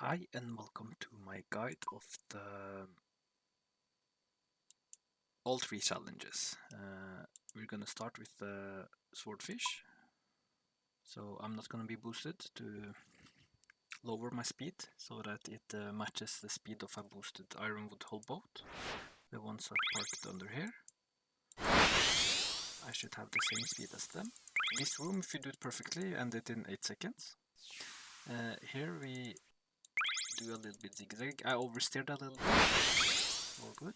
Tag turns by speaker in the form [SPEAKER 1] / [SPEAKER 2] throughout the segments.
[SPEAKER 1] Hi and welcome to my guide of the all three challenges. We're gonna start with the Swordfish. So I'm not gonna be boosted to lower my speed so that it matches the speed of a boosted Ironwood hull boat. The ones are parked under here. I should have the same speed as them. This room, if you do it perfectly, end it in 8 seconds. Here we do a little bit zigzag. I oversteered a little bit. All good.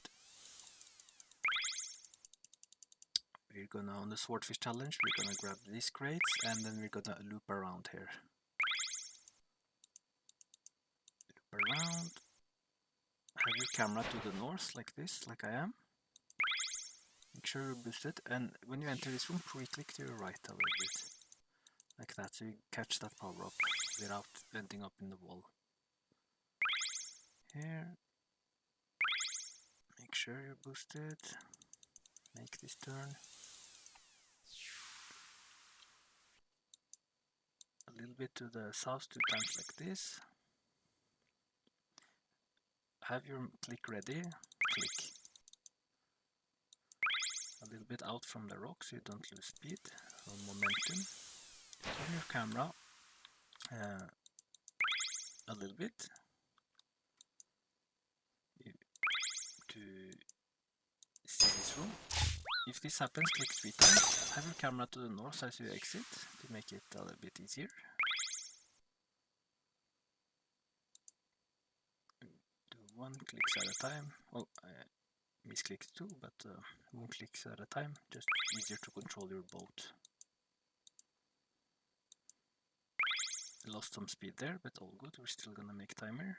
[SPEAKER 1] We're gonna, on the Swordfish challenge, we're gonna grab these crates and then we're gonna loop around here. Loop around. Have your camera to the north like this, like I am. Make sure you're boosted, and when you enter this room, pre-click to your right a little bit. Like that, so you catch that power up without ending up in the wall. Here. Make sure you're boosted. Make this turn. A little bit to the south 2 times like this. Have your click ready. Click. A little bit out from the rock so you don't lose speed or momentum. Turn your camera a little bit to see this room. If this happens, click 3 times. Have your camera to the north as you exit to make it a little bit easier. Do 1 clicks at a time. Oh, I misclicked 2, but 1 clicks at a time. Just easier to control your boat. Lost some speed there, but all good. We're still gonna make timer.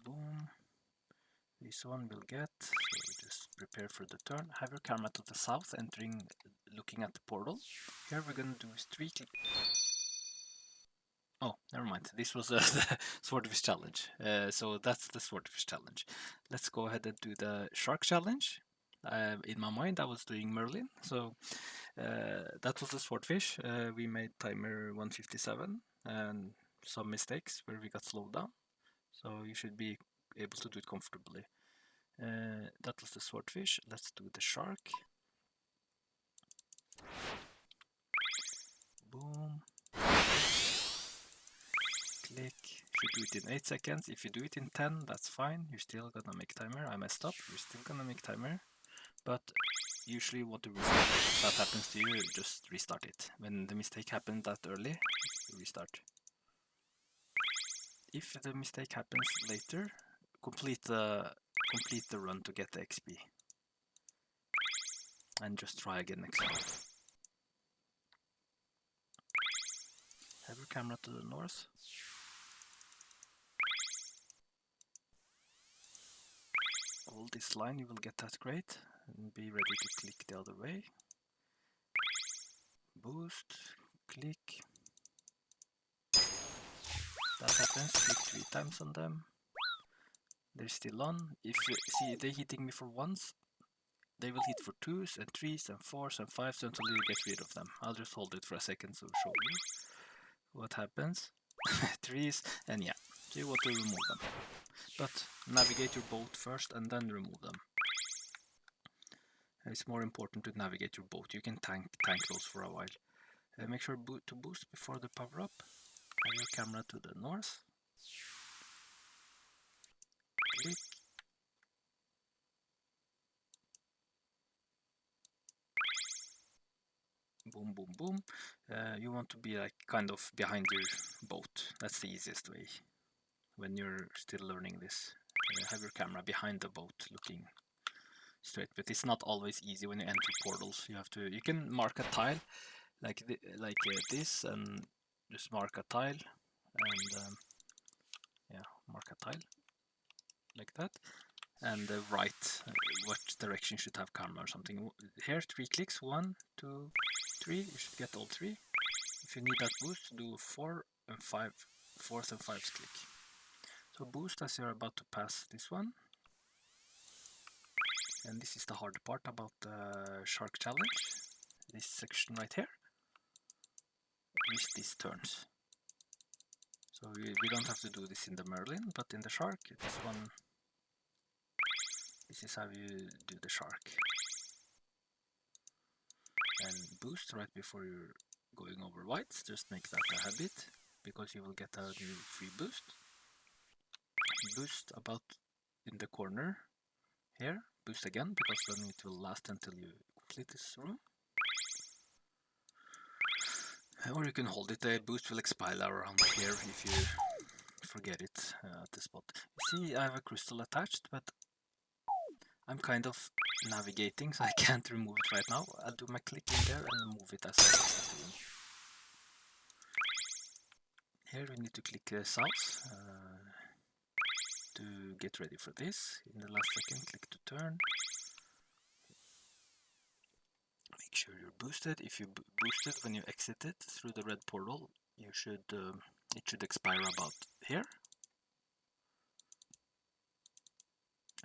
[SPEAKER 1] Boom. This one will get, so just prepare for the turn. Have your camera to the south, looking at the portal. Here we're gonna do 3 clicks. Oh, never mind. This was the Swordfish challenge. So that's the Swordfish challenge. Let's go ahead and do the Shark challenge. In my mind, I was doing Merlin. So that was the Swordfish. We made timer 157 and some mistakes where we got slowed down. So you should be able to do it comfortably. That was the Swordfish. Let's do the Shark. Boom. Click. Should do it in 8 seconds. If you do it in 10, that's fine. You're still gonna make timer. I messed up. You're still gonna make timer. But usually you want to restart. If that happens to you, just restart it. When the mistake happened that early, restart. If the mistake happens later, complete the run to get the XP. And just try again next time. Have your camera to the north. Hold this line, you will get that crate. And be ready to click the other way. Boost, click. That happens, click 3 times on them. They're still on. If you see they're hitting me for once, they will hit for 2s and 3s and 4s and 5s until you get rid of them. I'll just hold it for a second to show you what happens. 3s and yeah, so you want to remove them. But navigate your boat first and then remove them. It's more important to navigate your boat. You can tank those for a while. Make sure to boost before the power up. Have your camera to the north. Click. Boom, boom, boom. You want to be like kind of behind your boat. That's the easiest way when you're still learning this. Have your camera behind the boat looking straight, but it's not always easy when you enter portals. You can mark a tile like this and just mark a tile and yeah, mark a tile like that, and write what direction should have camera or something. Here 3 clicks, 1, 2, 3. You should get all 3. If you need that boost, do 4 and 5, 4th and 5th click. So boost as you're about to pass this one. And this is the hard part about the Shark challenge. This section right here. use these turns. So we don't have to do this in the Merlin, but in the shark, this is how you do the shark. And boost right before you're going over whites, just make that a habit, because you will get a new free boost. Boost about in the corner here, boost again, because then it will last until you complete this room. Or you can hold it, the boost will expire around here if you forget it at the spot. You see, I have a crystal attached, but I'm kind of navigating, so I can't remove it right now. I'll do my click in there and move it as I start doing. Here we need to click south to get ready for this. In the last second, click to turn. Make sure you're boosted. If you boosted when you exited through the red portal, you should it should expire about here.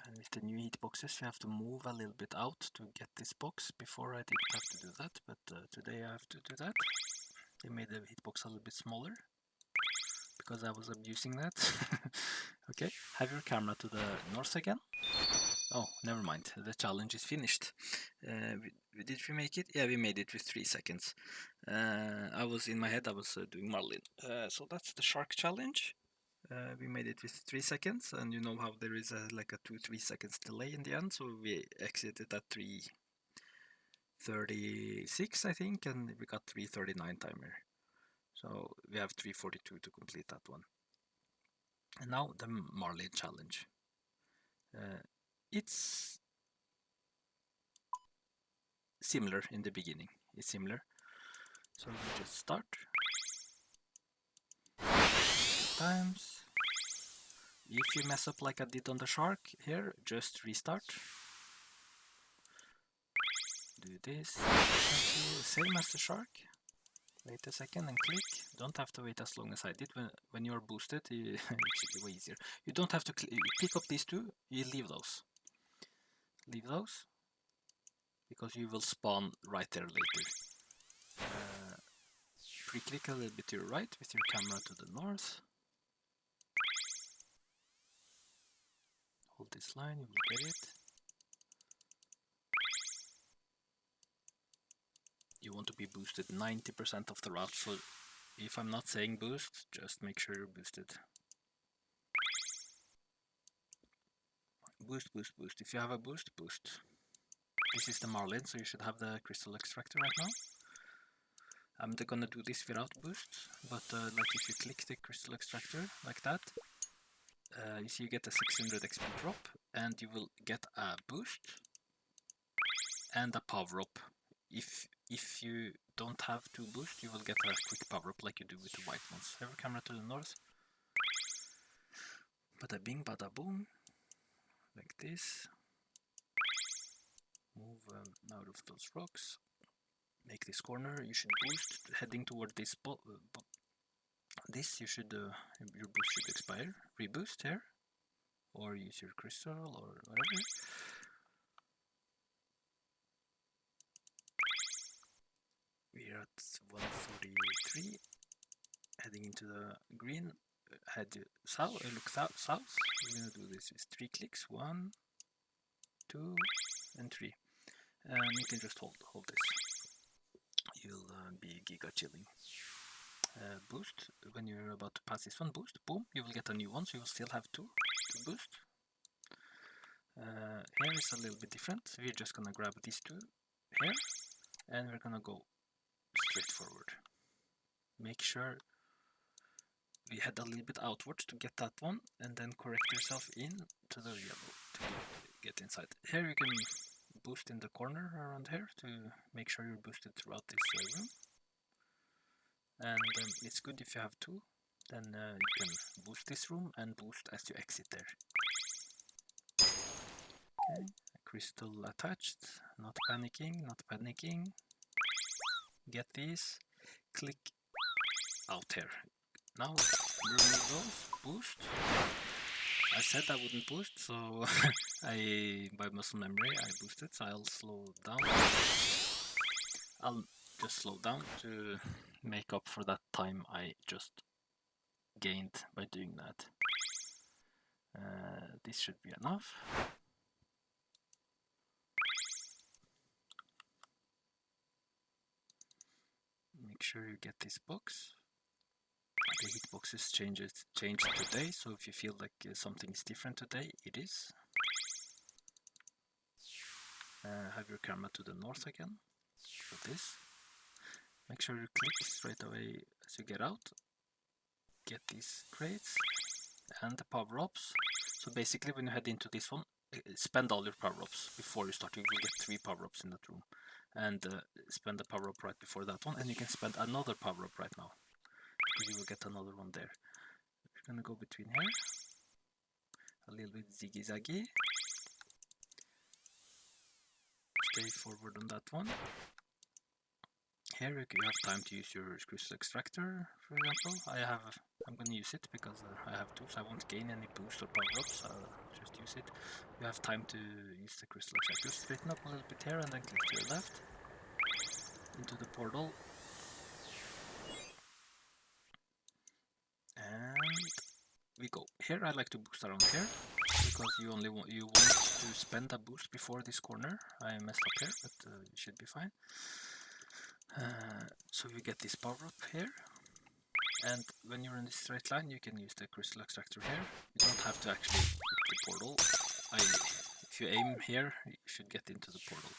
[SPEAKER 1] And with the new hitboxes, you have to move a little bit out to get this box. Before I didn't have to do that, but today I have to do that. They made the hitbox a little bit smaller because I was abusing that. Okay, have your camera to the north again. Oh, never mind, the challenge is finished. Did we make it? Yeah, we made it with 3 seconds. I was in my head, I was doing Merlin. So that's the shark challenge. We made it with 3 seconds, and you know how there is like a 2-3 seconds delay in the end, so we exited at 3:36 I think, and we got 3:39 timer. So we have 3:42 to complete that one. And now the Merlin challenge. It's similar in the beginning. It's similar. So we just start. Times. If you mess up like I did on the shark here, just restart. Do this. Same as the shark. Wait a second and click. Don't have to wait as long as I did. When you're boosted, it should be way easier. You don't have to pick up these two. You leave those. Leave those. Because you will spawn right there later. Pre-click a little bit to your right with your camera to the north. Hold this line, you will get it. You want to be boosted 90% of the route, so if I'm not saying boost, just make sure you're boosted. Boost, boost, boost. If you have a boost, boost. This is the Merlin, so you should have the crystal extractor right now. I'm gonna do this without boost, but like if you click the crystal extractor like that, you see you get a 600 XP drop, and you will get a boost and a power up. If you don't have to boost, you will get a quick power up like you do with the white ones. Have your camera to the north. Bada bing, bada boom. Like this. Move out of those rocks. Make this corner. You should boost heading toward this spot. This you should your boost should expire. Reboost here, or use your crystal or whatever. We're at 143, heading into the green. Head south. Look south. We're gonna do this with 3 clicks. 1, 2, and 3. You can just hold this. You'll be giga chilling. Boost when you're about to pass this one. Boost. Boom. You will get a new one, so you will still have 2 to boost. Here is a little bit different. We're just gonna grab these 2 here, and we're gonna go straight forward. Make sure we head a little bit outwards to get that one, and then correct yourself in to the yellow to get inside. Here you can boost in the corner around here to make sure you're boosted throughout this room. And it's good if you have 2, then you can boost this room and boost as you exit there. Okay, crystal attached, not panicking, not panicking. Get these, click out here. Now remove those, boost. I said I wouldn't boost, so by muscle memory I boosted, so I'll slow down. I'll just slow down to make up for that time I just gained by doing that. This should be enough. Make sure you get this box. The hitboxes changed today, so if you feel like something is different today, it is. Have your camera to the north again, for this. Make sure you click straight away as you get out. Get these crates and the power-ups. So basically when you head into this one, spend all your power-ups before you start. You will get 3 power-ups in that room. And spend the power-up right before that one, and you can spend another power-up right now. You will get another one there. We're gonna go between here. A little bit ziggy-zaggy. Stay forward on that one. Here you have time to use your crystal extractor, for example. I'm gonna use it because I have to, so I won't gain any boost or power-ups. I'll just use it. You have time to use the crystal extractor. Straighten up a little bit here and then click to your left. Into the portal. And we go. Here I like to boost around here because you want to spend a boost before this corner. I messed up here, but it should be fine. So you get this power up here, and when you're in this straight line, you can use the crystal extractor here. You don't have to actually hit the portal. If you aim here, you should get into the portal.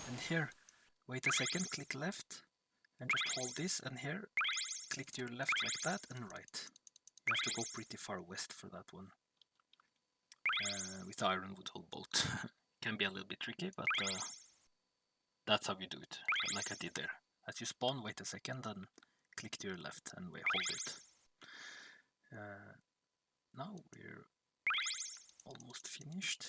[SPEAKER 1] And here, wait a second, click left, and just hold this, and here, click to your left like that, and right. You have to go pretty far west for that one. With the ironwood hold bolt. Can be a little bit tricky, but that's how you do it, like I did there. As you spawn, wait a second, and click to your left and hold it. Now we're almost finished.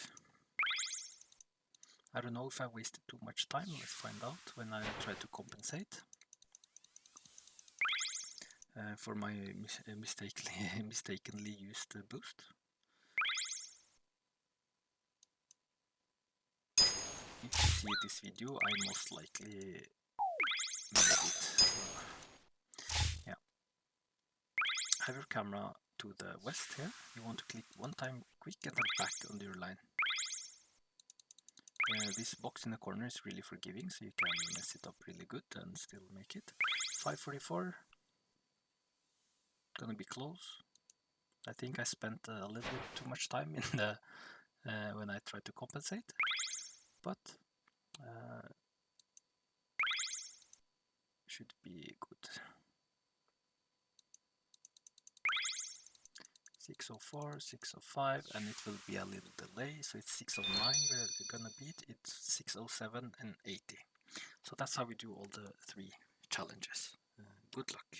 [SPEAKER 1] I don't know if I wasted too much time. Let's find out when I try to compensate for my mistakenly used boost. If you see this video, I most likely made it. Yeah. Have your camera to the west here. You want to click one time quick and then back on your line. This box in the corner is really forgiving, so you can mess it up really good and still make it. 544. Gonna be close. I think I spent a little bit too much time in the when I tried to compensate, but should be good. 604, 605, and it will be a little delay, so it's 609 we're gonna beat. It's 607 and 80. So that's how we do all the 3 challenges. Good luck.